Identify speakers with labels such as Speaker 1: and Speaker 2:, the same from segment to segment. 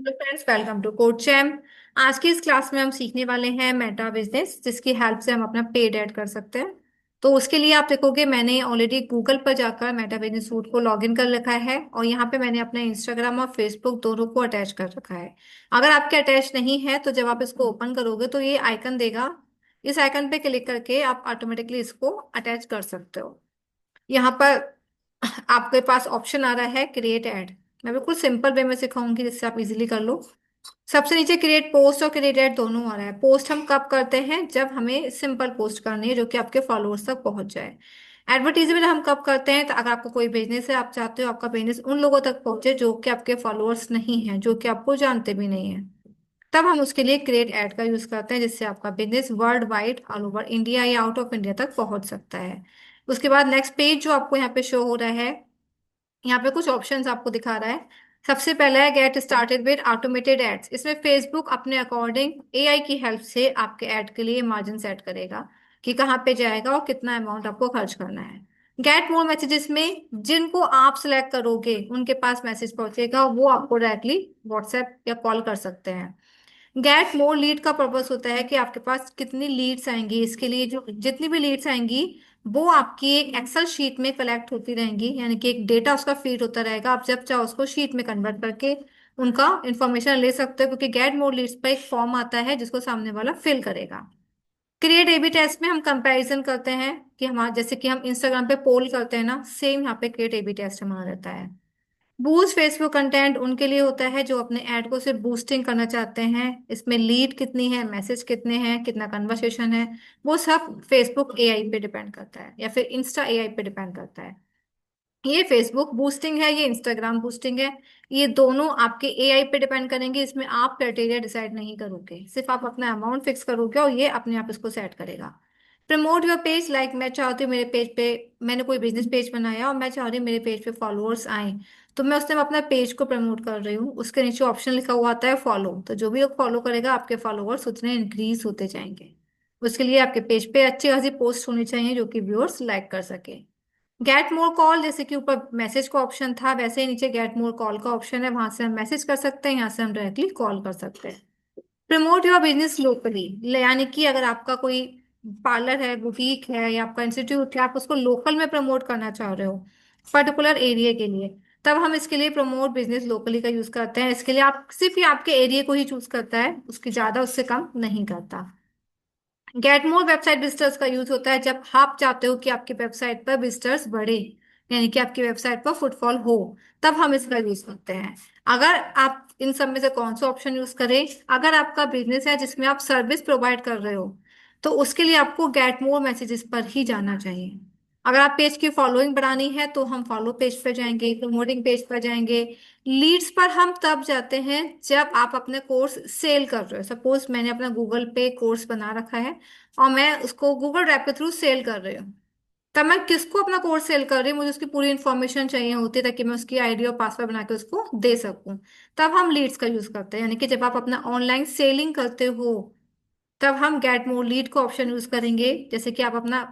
Speaker 1: Hello friends, welcome to code चैम। आज की इस क्लास में हम सीखने वाले हैं मेटा बिजनेस, जिसकी हेल्प से हम अपना पेड ऐड कर सकते हैं। तो उसके लिए आप देखोगे मैंने ऑलरेडी गूगल पर जाकर मेटा बिजनेस सूट को लॉगिन कर रखा है और यहाँ पे मैंने अपना इंस्टाग्राम और फेसबुक दोनों को अटैच कर रखा है। अगर आपके अटैच नहीं है तो जब आप इसको ओपन करोगे तो ये आइकन देगा। इस आइकन पे क्लिक करके आप ऑटोमेटिकली इसको अटैच कर सकते हो। यहाँ पर आपके पास ऑप्शन आ रहा है क्रिएट ऐड। मैं बिल्कुल सिंपल वे में सिखाऊंगी जिससे आप इजीली कर लो। सबसे नीचे क्रिएट पोस्ट और क्रिएट ऐड दोनों आ रहा है। पोस्ट हम कब करते हैं? जब हमें सिंपल पोस्ट करनी है जो कि आपके फॉलोअर्स तक पहुंच जाए। एडवर्टीजमेंट हम कब करते हैं? तो अगर आपको कोई बिजनेस है, आप चाहते हो आपका बिजनेस उन लोगों तक पहुंचे जो कि आपके फॉलोअर्स नहीं हैं, जो कि आपको जानते भी नहीं है, तब हम उसके लिए क्रिएट ऐड का यूज करते हैं, जिससे आपका business world wide all over India या आउट ऑफ इंडिया तक पहुंच सकता है। उसके बाद नेक्स्ट पेज जो आपको यहाँ पे शो हो रहा है, यहाँ पे कुछ ऑप्शंस आपको दिखा रहा है। सबसे पहला है get started with automated ads. इसमें फेसबुक अपने अकॉर्डिंग एआई की हेल्प से आपके ऐड के लिए मार्जिन सेट करेगा कि कहाँ पे जाएगा और कितना अमाउंट आपको खर्च करना है। गेट मोर मैसेजेस में जिनको आप सिलेक्ट करोगे उनके पास मैसेज पहुंचेगा, वो आपको डायरेक्टली व्हाट्सएप या कॉल कर सकते हैं। गेट मोर लीड का पर्पस होता है कि आपके पास कितनी लीड्स आएंगी। इसके लिए जो जितनी भी लीड्स आएंगी वो आपकी एक एक्सेल शीट में कलेक्ट होती रहेंगी, यानी कि एक डेटा उसका फीड होता रहेगा। आप जब चाहो उसको शीट में कन्वर्ट करके उनका इंफॉर्मेशन ले सकते हो, क्योंकि गेट मोर लीड्स पर एक फॉर्म आता है जिसको सामने वाला फिल करेगा। क्रिएट एबी टेस्ट में हम कंपैरिजन करते हैं कि हमारा, जैसे कि हम इंस्टाग्राम पे पोल करते हैं ना, सेम यहाँ पे क्रिएट एबी टेस्ट हमारा रहता है। बूस्ट फेसबुक कंटेंट उनके लिए होता है जो अपने ऐड को सिर्फ बूस्टिंग करना चाहते हैं। इसमें लीड कितनी है, मैसेज कितने हैं, कितना कन्वर्सेशन है, वो सब फेसबुक एआई पे डिपेंड करता है या फिर इंस्टा एआई पे डिपेंड करता है। ये फेसबुक बूस्टिंग है, ये इंस्टाग्राम बूस्टिंग है। ये दोनों आपके एआई पे डिपेंड करेंगे। इसमें आप क्राइटेरिया डिसाइड नहीं करोगे, सिर्फ आप अपना अमाउंट फिक्स करोगे और ये अपने आप इसको सेट करेगा। प्रमोट योर पेज, लाइक मैं चाहती हूँ मेरे पेज पे, मैंने कोई बिजनेस पेज बनाया और मैं चाह रही हूँ मेरे पेज पे फॉलोअर्स आए, तो मैं उस टाइम अपना पेज को प्रमोट कर रही हूँ। उसके नीचे ऑप्शन लिखा हुआ आता है फॉलो, तो जो भी लोग फॉलो करेगा आपके फॉलोअर्स उतने इंक्रीज होते जाएंगे। उसके लिए आपके पेज पे अच्छी खासी पोस्ट होनी चाहिए जो कि व्यूअर्स लाइक कर सके। गेट मोर कॉल, जैसे कि ऊपर मैसेज का ऑप्शन था वैसे ही नीचे गेट मोर कॉल का ऑप्शन है। वहां से हम मैसेज कर सकते हैं, यहाँ से हम डायरेक्टली कॉल कर सकते हैं। प्रमोट योर बिजनेस लोकली, यानी कि अगर आपका कोई पार्लर है, बुटीक है या आपका इंस्टीट्यूट है, आप उसको लोकल में प्रमोट करना चाह रहे हो पर्टिकुलर एरिया के लिए, तब हम इसके लिए प्रमोट बिजनेस लोकली का यूज करते हैं। इसके लिए आप सिर्फ ये आपके एरिया को ही चूज करता है, उसकी ज्यादा उससे कम नहीं करता। गेट मोर वेबसाइट विजिटर्स का यूज होता है जब आप चाहते हो कि आपकी वेबसाइट पर विजिटर्स बढ़े, यानी कि आपकी वेबसाइट पर फुटफॉल हो, तब हम इसका यूज करते हैं। अगर आप इन सब में से कौन सा ऑप्शन यूज करें, अगर आपका बिजनेस है जिसमें आप सर्विस प्रोवाइड कर रहे हो तो उसके लिए आपको गेट मोर मैसेजेस पर ही जाना चाहिए। अगर आप पेज की फॉलोइंग बढ़ानी है तो हम फॉलो पेज पर जाएंगे, प्रमोटिंग पेज पर जाएंगे। लीड्स पर हम तब जाते हैं जब आप अपने कोर्स सेल कर रहे हो। सपोज मैंने अपना गूगल पे कोर्स बना रखा है और मैं उसको गूगल ड्राइव के थ्रू सेल कर रही हूँ, तब मैं किसको अपना कोर्स सेल कर रही हूँ, मुझे उसकी पूरी इन्फॉर्मेशन चाहिए होती है ताकि मैं उसकी आईडी और पासवर्ड बना के उसको दे सकूं। तब हम लीड्स का यूज करते हैं, यानी कि जब आप अपना ऑनलाइन सेलिंग करते हो तब हम गेट मोर लीड का ऑप्शन यूज करेंगे। जैसे कि आप अपना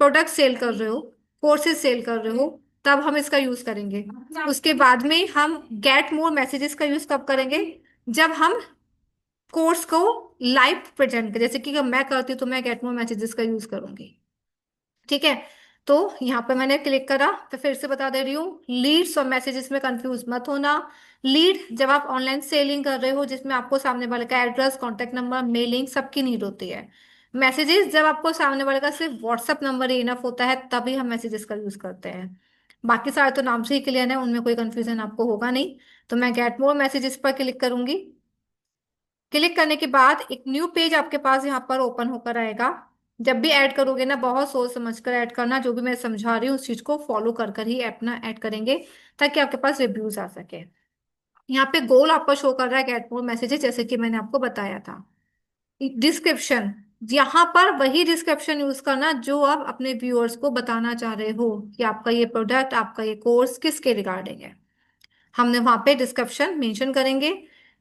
Speaker 1: प्रोडक्ट सेल कर रहे हो, कोर्सेज सेल कर रहे हो, तब हम इसका यूज करेंगे। उसके बाद में हम गेट मोर मैसेजेस का यूज कब करेंगे? जब हम कोर्स को लाइव प्रेजेंट करें, जैसे कि अगर मैं करती हूँ तो मैं गेट मोर मैसेजेस का यूज करूंगी। ठीक है, तो यहाँ पे मैंने क्लिक करा, तो फिर से बता दे रही हूँ, लीड्स और मैसेजेस में कंफ्यूज मत होना। लीड जब आप ऑनलाइन सेलिंग कर रहे हो जिसमें आपको सामने वाले का एड्रेस, कॉन्टेक्ट नंबर, मेलिंग सबकी नीड होती है। मैसेजेस जब आपको सामने वाले का सिर्फ व्हाट्सएप नंबर ही इनफ होता है, तभी हम मैसेजेस का यूज करते हैं। बाकी सारे तो नाम से ही क्लियर है, उनमें कोई कंफ्यूजन आपको होगा नहीं। तो मैं गेट मोर मैसेजेस पर क्लिक करूंगी। क्लिक करने के बाद एक न्यू पेज आपके पास यहाँ पर ओपन होकर आएगा। जब भी ऐड करोगे ना, बहुत सोच समझ कर ऐड करना, जो भी मैं समझा रही हूँ उस चीज को फॉलो कर कर ही अपना ऐड करेंगे ताकि आपके पास रिव्यूज आ सके। यहाँ पे गोल आपका शो कर रहा है गेट मोर मैसेजेस, जैसे कि मैंने आपको बताया था। डिस्क्रिप्शन, यहाँ पर वही डिस्क्रिप्शन यूज करना जो आप अपने व्यूअर्स को बताना चाह रहे हो कि आपका ये प्रोडक्ट, आपका ये कोर्स किसके रिगार्डिंग है। हमने वहां पे डिस्क्रिप्शन मेंशन करेंगे।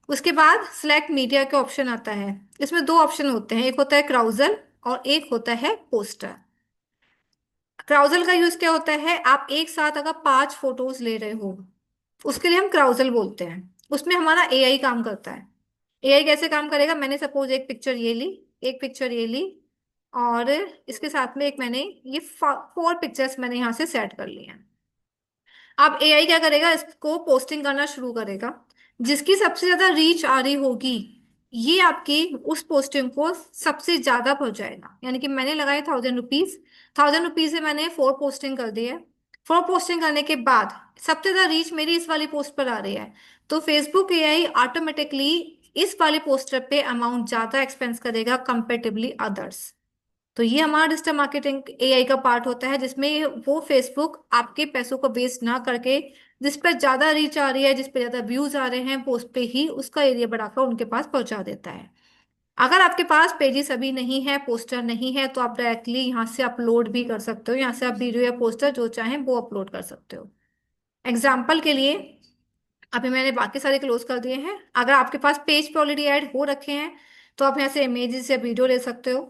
Speaker 1: उसके बाद सिलेक्ट मीडिया के ऑप्शन आता है। इसमें दो ऑप्शन होते हैं, एक होता है क्राउजल और एक होता है पोस्टर। क्राउजल का यूज क्या होता है? आप एक साथ अगर 5 फोटोज ले रहे हो उसके लिए हम क्राउजल बोलते हैं। उसमें हमारा एआई काम करता है। एआई कैसे काम करेगा, मैंने सपोज एक पिक्चर ये ली, एक पिक्चर ये ली, और इसके साथ में एक मैंने ये 4 पिक्चर्स मैंने यहाँ से सेट कर ली हैं। अब एआई क्या करेगा, इसको पोस्टिंग करना शुरू करेगा। जिसकी सबसे ज्यादा रीच आ रही होगी, ये आपकी उस पोस्टिंग को सबसे ज्यादा पहुंचाएगा। यानी कि मैंने लगाए 1000 रुपीज, 1000 रुपीज से मैंने 4 पोस्टिंग कर दी है। 4 पोस्टिंग करने के बाद सबसे ज्यादा रीच मेरी इस वाली पोस्ट पर आ रही है, तो फेसबुक एआई ऑटोमेटिकली इस वाले पोस्टर पे अमाउंट ज्यादा एक्सपेंस करेगा कंपेरेटिवली अदर्स। तो ये हमारा डिजिटल मार्केटिंग एआई का पार्ट होता है, जिसमें वो फेसबुक आपके पैसों को वेस्ट ना करके जिस पर ज्यादा रीच आ रही है, जिस पे ज्यादा व्यूज आ रहे हैं पोस्ट पे ही, उसका एरिया बढ़ाकर उनके पास पहुंचा देता है। अगर आपके पास पेजेस अभी नहीं है, पोस्टर नहीं है, तो आप डायरेक्टली यहाँ से अपलोड भी कर सकते हो। यहाँ से आप वीडियो या पोस्टर जो चाहें वो अपलोड कर सकते हो। एग्जाम्पल के लिए अभी मैंने बाकी सारे क्लोज कर दिए हैं। अगर आपके पास पेज पे ऑलरेडी ऐड हो रखे हैं, तो आप यहाँ से इमेजेस या वीडियो ले सकते हो।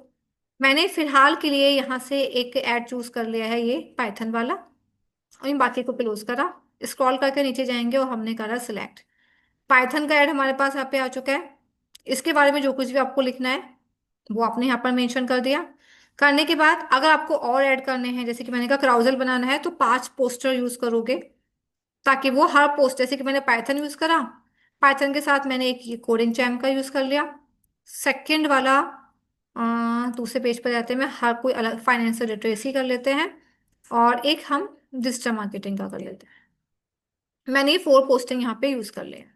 Speaker 1: मैंने फिलहाल के लिए यहाँ से एक ऐड चूज कर लिया है, ये पाइथन वाला, और इन बाकी को क्लोज करा। स्क्रॉल करके नीचे जाएंगे और हमने करा सिलेक्ट। पाइथन का ऐड हमारे पास यहाँ पे आ चुका है। इसके बारे में जो कुछ भी आपको लिखना है वो आपने यहाँ पर मेंशन कर दिया। करने के बाद अगर आपको और ऐड करने हैं, जैसे कि मैंने कहा क्राउजल बनाना है, तो 5 पोस्टर यूज करोगे, ताकि वो हर पोस्ट, जैसे कि मैंने पाइथन यूज करा, पाइथन के साथ मैंने एक ये कोडिंग चैम का यूज कर लिया। सेकंड वाला दूसरे पेज पर जाते हैं, मैं हर कोई अलग फाइनेंशियल लिटरेसी कर लेते हैं, और एक हम डिजिटल मार्केटिंग का कर लेते हैं। मैंने ये 4 पोस्टिंग यहाँ पे यूज कर लिया।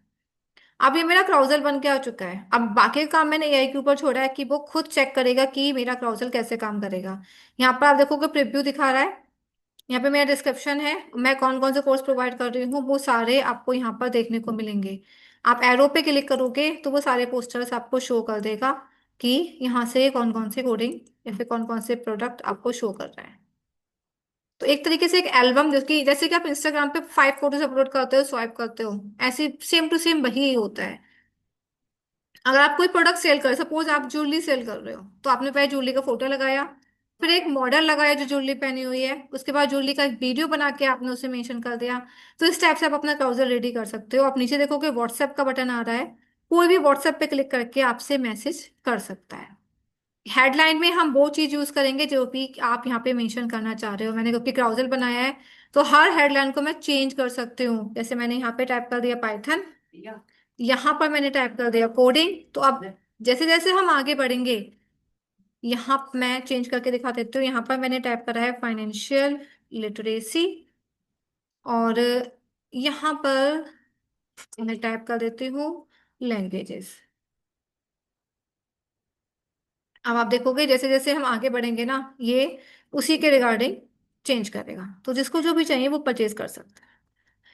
Speaker 1: अब ये मेरा क्राउजल बन के आ चुका है। अब बाकी का काम मैंने एआई के ऊपर छोड़ा है कि वो खुद चेक करेगा कि मेरा क्राउजल कैसे काम करेगा। यहाँ पर आप देखोगे प्रीव्यू दिखा रहा है, यहाँ पे मेरा डिस्क्रिप्शन है, मैं कौन कौन से कोर्स प्रोवाइड कर रही हूँ वो सारे आपको यहाँ पर देखने को मिलेंगे। आप एरो पे क्लिक करोगे तो वो सारे पोस्टर्स आपको शो कर देगा कि यहाँ से कौन कौन से कोडिंग या फिर कौन कौन से प्रोडक्ट आपको शो कर रहे हैं। तो एक तरीके से एक एल्बम, जैसे कि आप इंस्टाग्राम पे 5 फोटोज अपलोड करते हो, स्वाइप करते हो, ऐसे सेम टू सेम वही होता है। अगर आप कोई प्रोडक्ट सेल कर, सपोज आप ज्वेलरी सेल कर रहे हो, तो आपने पहले ज्वेलरी का फोटो लगाया, फिर एक मॉडल लगाया जो ज्वेलरी पहनी हुई है, उसके बाद ज्वेलरी का एक वीडियो बना के आपने उसे मेंशन कर दिया। तो इस टाइप से आप अपना ट्राउजर रेडी कर सकते हो। आप नीचे देखोगे व्हाट्सएप का बटन आ रहा है, कोई भी व्हाट्सएप पे क्लिक करके आपसे मैसेज कर सकता है। हेडलाइन में हम वो चीज यूज करेंगे जो भी आप यहाँ पे मेंशन करना चाह रहे हो। मैंने क्योंकि क्राउजल बनाया है, तो हर हेडलाइन को मैं चेंज कर सकती हूँ। जैसे मैंने यहाँ पे टाइप कर दिया पाइथन, यहाँ पर मैंने टाइप कर दिया कोडिंग। तो अब जैसे जैसे हम आगे बढ़ेंगे, यहाँ मैं चेंज करके दिखा देती हूँ। यहाँ पर मैंने टाइप करा है फाइनेंशियल लिटरेसी, और यहाँ पर मैं टाइप कर देती हूँ लैंग्वेजेस। अब आप देखोगे जैसे जैसे हम आगे बढ़ेंगे ना, ये उसी के रिगार्डिंग चेंज करेगा, तो जिसको जो भी चाहिए वो परचेज कर सकता है।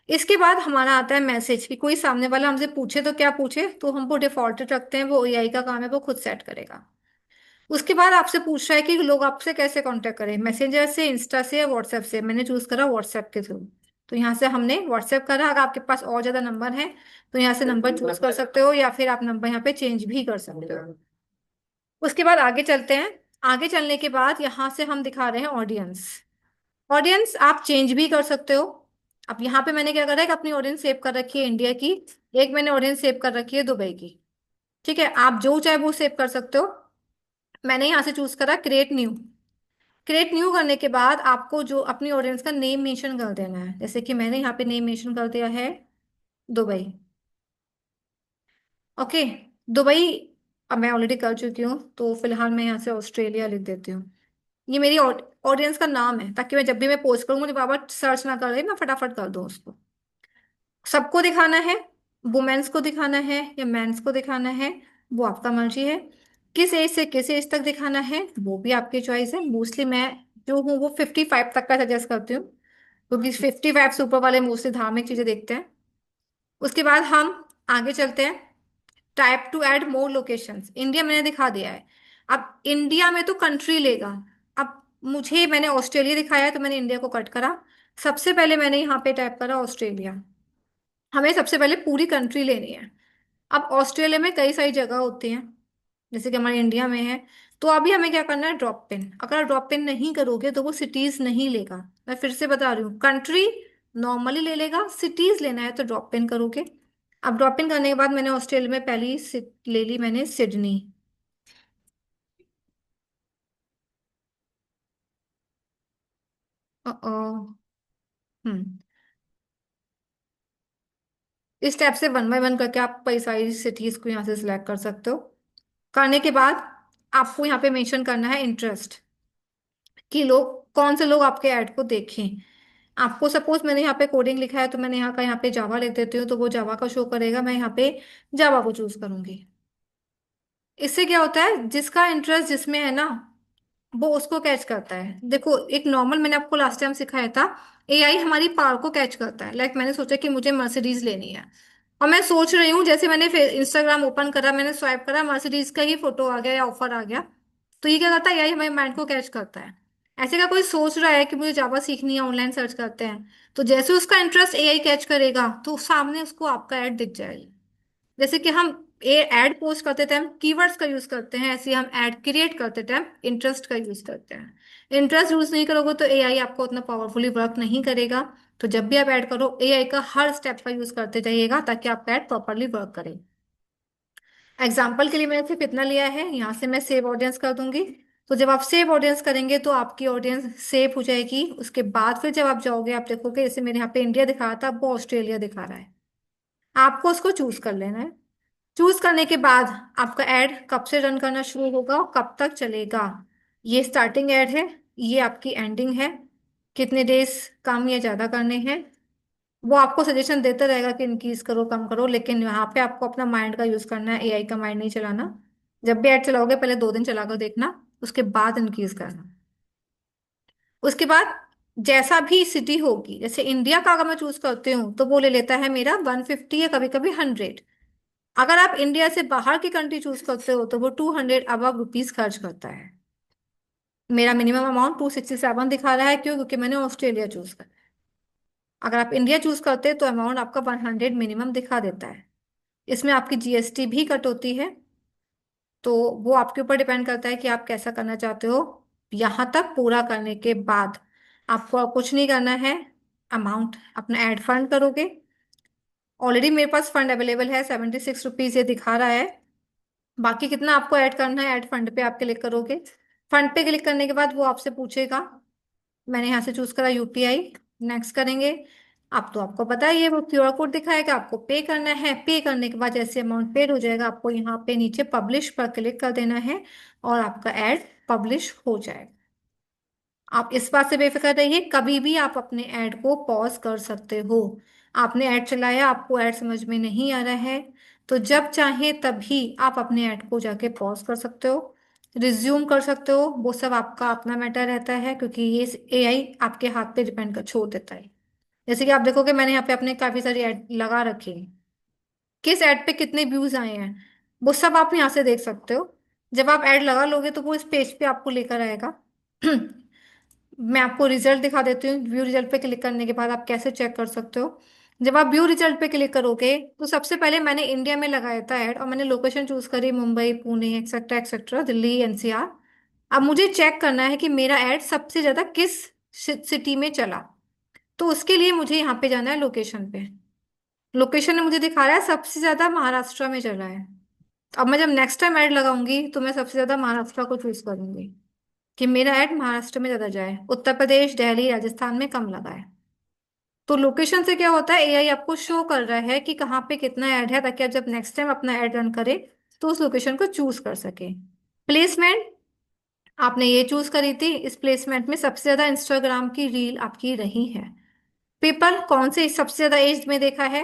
Speaker 1: इसके बाद हमारा आता है मैसेज, कि कोई सामने वाला हमसे पूछे तो क्या पूछे, तो हम वो डिफॉल्टेड रखते हैं, वो एआई का काम है, वो खुद सेट करेगा। उसके बाद आपसे पूछ रहा है कि लोग आपसे कैसे कांटेक्ट करें, मैसेंजर से, इंस्टा से या व्हाट्सएप से। मैंने चूज करा व्हाट्सएप के थ्रू, तो यहाँ से हमने व्हाट्सएप करा। अगर आपके पास और ज्यादा नंबर है तो यहाँ से नंबर चूज कर सकते हो, या फिर आप नंबर यहाँ पे चेंज भी कर सकते हो। उसके बाद आगे चलते हैं। आगे चलने के बाद यहाँ से हम दिखा रहे हैं ऑडियंस। ऑडियंस आप चेंज भी कर सकते हो। अब यहाँ पे मैंने क्या करा है कि अपनी ऑडियंस सेव कर रखी है इंडिया की, एक मैंने ऑडियंस सेव कर रखी है दुबई की। ठीक है, आप जो चाहे वो सेव कर सकते हो। मैंने यहाँ से चूज करा क्रिएट न्यू। क्रिएट न्यू करने के बाद आपको जो अपनी ऑडियंस का नेम मेंशन कर देना है, जैसे कि मैंने यहाँ पे नेम मेंशन कर दिया है दुबई। ओके, दुबई अब मैं ऑलरेडी कर चुकी हूँ, तो फिलहाल मैं यहाँ से ऑस्ट्रेलिया लिख देती हूँ। ये मेरी ऑडियंस का नाम है, ताकि मैं जब भी मैं पोस्ट करूँ मुझे बार बार सर्च ना कर रही, मैं फटाफट कर दूँ उसको। सबको दिखाना है, वुमेन्स को दिखाना है या मेंस को दिखाना है, वो आपका मर्जी है। किस एज से किस एज तक दिखाना है वो भी आपकी चॉइस है। मोस्टली मैं जो हूँ वो 55 तक का सजेस्ट करती हूँ, क्योंकि 55 से ऊपर वाले मोस्टली धार्मिक चीजें देखते हैं। उसके बाद हम आगे चलते हैं। Type two add more locations, India मैंने दिखा दिया है। अब इंडिया में तो कंट्री लेगा। अब मुझे, मैंने ऑस्ट्रेलिया दिखाया है तो मैंने इंडिया को कट करा। सबसे पहले मैंने यहाँ पे टाइप करा ऑस्ट्रेलिया। हमें सबसे पहले पूरी कंट्री लेनी है। अब ऑस्ट्रेलिया में कई सारी जगह होती हैं, जैसे कि हमारे इंडिया में है। तो अभी हमें क्या करना है, ड्रॉप पिन। अगर आप ड्रॉप पिन नहीं करोगे तो वो सिटीज नहीं लेगा। मैं फिर से बता रही हूँ, कंट्री नॉर्मली ले लेगा, सिटीज लेना है तो ड्रॉप पिन करोगे। अब ड्रॉप इन करने के बाद मैंने ऑस्ट्रेलिया में पहली ले ली मैंने सिडनी। हम्म इस टैब से वन बाय वन करके आप कई सारी सिटीज को यहाँ से सिलेक्ट कर सकते हो। करने के बाद आपको यहाँ पे मेंशन करना है इंटरेस्ट, कि लोग कौन से लोग आपके ऐड को देखें। आपको सपोज मैंने यहाँ पे कोडिंग लिखा है तो मैंने यहाँ पे जावा लिख देती हूँ, तो वो जावा का शो करेगा, मैं यहाँ पे जावा को चूज करूंगी। इससे क्या होता है, जिसका इंटरेस्ट जिसमें है ना, वो उसको कैच करता है। देखो एक नॉर्मल, मैंने आपको लास्ट टाइम सिखाया था, एआई हमारी पावर को कैच करता है। लाइक मैंने सोचा कि मुझे मर्सिडीज लेनी है, और मैं सोच रही हूँ, जैसे मैंने फिर इंस्टाग्राम ओपन करा, मैंने स्वाइप करा, मर्सिडीज का ही फोटो आ गया या ऑफर आ गया। तो ये क्या करता है, एआई हमारे माइंड को कैच करता है। ऐसे का कोई सोच रहा है कि मुझे जावा सीखनी है, ऑनलाइन सर्च करते हैं, तो जैसे उसका इंटरेस्ट एआई कैच करेगा तो सामने उसको आपका ऐड दिख जाएगा। जैसे कि हम एड पोस्ट करते टाइम कीवर्ड्स का यूज करते हैं, ऐसे ही हम एड क्रिएट करते टाइम इंटरेस्ट का यूज करते हैं। इंटरेस्ट यूज नहीं करोगे तो एआई आपको उतना पावरफुली वर्क नहीं करेगा। तो जब भी आप ऐड करो, एआई का हर स्टेप का यूज करते जाइएगा ताकि आपका ऐड प्रॉपरली वर्क करे। एग्जाम्पल के लिए मैंने सिर्फ इतना लिया है, यहाँ से मैं सेव ऑडियंस कर दूंगी। तो जब आप सेव ऑडियंस करेंगे तो आपकी ऑडियंस सेव हो जाएगी। उसके बाद फिर जब आप जाओगे, आप देखोगे जैसे मेरे यहाँ पे इंडिया दिखा रहा था, अब वो ऑस्ट्रेलिया दिखा रहा है। आपको उसको चूज कर लेना है। चूज करने के बाद आपका एड कब से रन करना शुरू होगा और कब तक चलेगा, ये स्टार्टिंग एड है, ये आपकी एंडिंग है। कितने डेज कम या ज्यादा करने हैं, वो आपको सजेशन देता रहेगा कि इंक्रीज करो कम करो, लेकिन यहाँ पे आपको अपना माइंड का यूज करना है, एआई का माइंड नहीं चलाना। जब भी एड चलाओगे पहले 2 दिन चलाकर देखना, उसके बाद इंक्रीज करना। उसके बाद जैसा भी सिटी होगी, जैसे इंडिया का अगर मैं चूज करती हूँ तो वो ले लेता है मेरा 150 या कभी कभी 100। अगर आप इंडिया से बाहर की कंट्री चूज करते हो तो वो 200 अबव रुपीज खर्च करता है। मेरा मिनिमम अमाउंट 267 दिखा रहा है, क्यों? क्योंकि मैंने ऑस्ट्रेलिया चूज करा। अगर आप इंडिया चूज करते हैं तो अमाउंट आपका 100 मिनिमम दिखा देता है। इसमें आपकी जीएसटी भी कट होती है। तो वो आपके ऊपर डिपेंड करता है कि आप कैसा करना चाहते हो। यहाँ तक पूरा करने के बाद आपको और कुछ नहीं करना है। अमाउंट अपना एड फंड करोगे। ऑलरेडी मेरे पास फंड अवेलेबल है, 76 रुपीज ये दिखा रहा है। बाकी कितना आपको ऐड करना है, ऐड फंड पे आप क्लिक करोगे। फंड पे क्लिक करने के बाद वो आपसे पूछेगा, मैंने यहाँ से चूज करा यूपीआई। नेक्स्ट करेंगे। अब तो आपको पता है, ये वो क्यूआर कोड दिखाएगा, आपको पे करना है। पे करने के बाद जैसे अमाउंट पेड हो जाएगा, आपको यहाँ पे नीचे पब्लिश पर क्लिक कर देना है, और आपका ऐड पब्लिश हो जाएगा। आप इस बात से बेफिक्र रहिए, कभी भी आप अपने ऐड को पॉज कर सकते हो। आपने ऐड चलाया, आपको ऐड समझ में नहीं आ रहा है, तो जब चाहे तभी आप अपने ऐड को जाके पॉज कर सकते हो, रिज्यूम कर सकते हो। वो सब आपका अपना मैटर रहता है, क्योंकि ये एआई आपके हाथ पे डिपेंड कर छोड़ देता है। जैसे कि आप देखोगे मैंने यहाँ पे अपने काफी सारी ऐड लगा रखी है, किस ऐड पे कितने व्यूज आए हैं, वो सब आप यहाँ से देख सकते हो। जब आप ऐड लगा लोगे तो वो इस पेज पे आपको लेकर आएगा। मैं आपको रिजल्ट दिखा देती हूँ। व्यू रिजल्ट पे क्लिक करने के बाद आप कैसे चेक कर सकते हो। जब आप व्यू रिजल्ट पे क्लिक करोगे तो सबसे पहले मैंने इंडिया में लगाया था ऐड, और मैंने लोकेशन चूज करी Mumbai, Pune, etcetera etcetera, Delhi, NCR. अब मुझे चेक करना है कि मेरा ऐड सबसे ज्यादा किस सिटी में चला। तो उसके लिए मुझे यहाँ पे जाना है लोकेशन पे। लोकेशन में मुझे दिखा रहा है सबसे ज्यादा महाराष्ट्र में चला है। अब मैं जब नेक्स्ट टाइम ऐड लगाऊंगी तो मैं सबसे ज्यादा महाराष्ट्र को चूज करूंगी, कि मेरा ऐड महाराष्ट्र में ज्यादा जाए। उत्तर प्रदेश, दिल्ली, राजस्थान में कम लगा है। तो लोकेशन से क्या होता है, एआई आपको शो कर रहा है कि कहाँ पे कितना ऐड है, ताकि आप जब नेक्स्ट टाइम अपना ऐड रन करें तो उस लोकेशन को चूज कर सके। प्लेसमेंट आपने ये चूज करी थी, इस प्लेसमेंट में सबसे ज्यादा इंस्टाग्राम की रील आपकी रही है। पीपल कौन से सबसे ज्यादा एज में देखा है,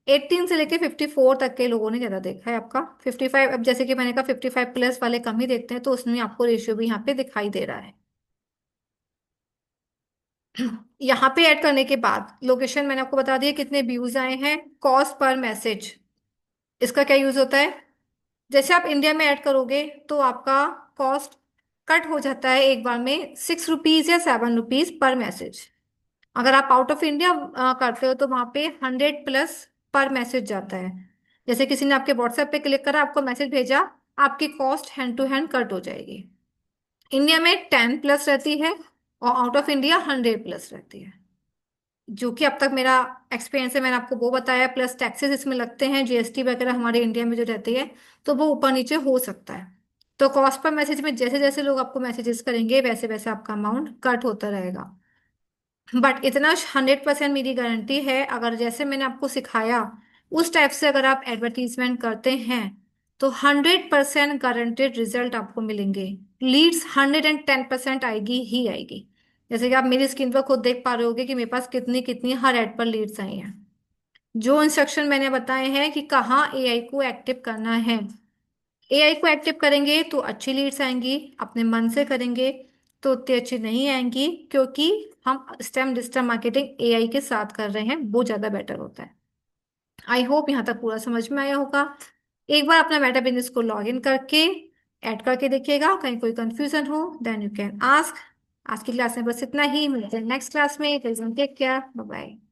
Speaker 1: 18 से लेके 54 तक के लोगों ने ज्यादा देखा है आपका। 55, अब जैसे कि मैंने कहा 55 प्लस वाले कम ही देखते हैं, तो उसमें आपको रेशियो भी यहाँ पे दिखाई दे रहा है। यहाँ पे ऐड करने के बाद लोकेशन मैंने आपको बता दिया, कितने व्यूज आए हैं। कॉस्ट पर मैसेज, इसका क्या यूज होता है, जैसे आप इंडिया में ऐड करोगे तो आपका कॉस्ट कट हो जाता है एक बार में 6 रुपीज या 7 रुपीज पर मैसेज। अगर आप आउट ऑफ इंडिया करते हो तो वहां पे 100 प्लस पर मैसेज जाता है। जैसे किसी ने आपके व्हाट्सएप पे क्लिक करा, आपको मैसेज भेजा, आपकी cost hand to hand cut हो जाएगी। इंडिया में 10 प्लस रहती है, और आउट ऑफ इंडिया 100 प्लस रहती है। जो कि अब तक मेरा एक्सपीरियंस है, मैंने आपको वो बताया, प्लस टैक्सेस इसमें लगते हैं, जीएसटी वगैरह हमारे इंडिया में जो रहती है, तो वो ऊपर नीचे हो सकता है। तो कॉस्ट पर मैसेज में जैसे जैसे लोग आपको मैसेजेस करेंगे वैसे वैसे आपका अमाउंट कट होता रहेगा। बट इतना 100% मेरी गारंटी है, अगर जैसे मैंने आपको सिखाया उस टाइप से अगर आप एडवर्टीजमेंट करते हैं तो 100% गारंटेड रिजल्ट आपको मिलेंगे। लीड्स 110% आएगी ही आएगी। जैसे कि आप मेरी स्क्रीन पर खुद देख पा रहे होगे कि मेरे पास कितनी कितनी हर एड पर लीड्स आई हैं। जो इंस्ट्रक्शन मैंने बताए हैं कि कहाँ एआई को एक्टिव करना है, एआई को एक्टिव करेंगे तो अच्छी लीड्स आएंगी, अपने मन से करेंगे तो उतनी अच्छी नहीं आएंगी, क्योंकि हम स्टेम डिजिटल मार्केटिंग एआई के साथ कर रहे हैं, वो ज्यादा बेटर होता है। आई होप यहाँ तक पूरा समझ में आया होगा। एक बार अपना मेटा बिजनेस को लॉग इन करके ऐड करके देखिएगा, कहीं कोई कंफ्यूजन हो देन यू कैन आस्क। आज की क्लास में बस इतना ही, मिलते हैं नेक्स्ट क्लास में। Take care, bye bye.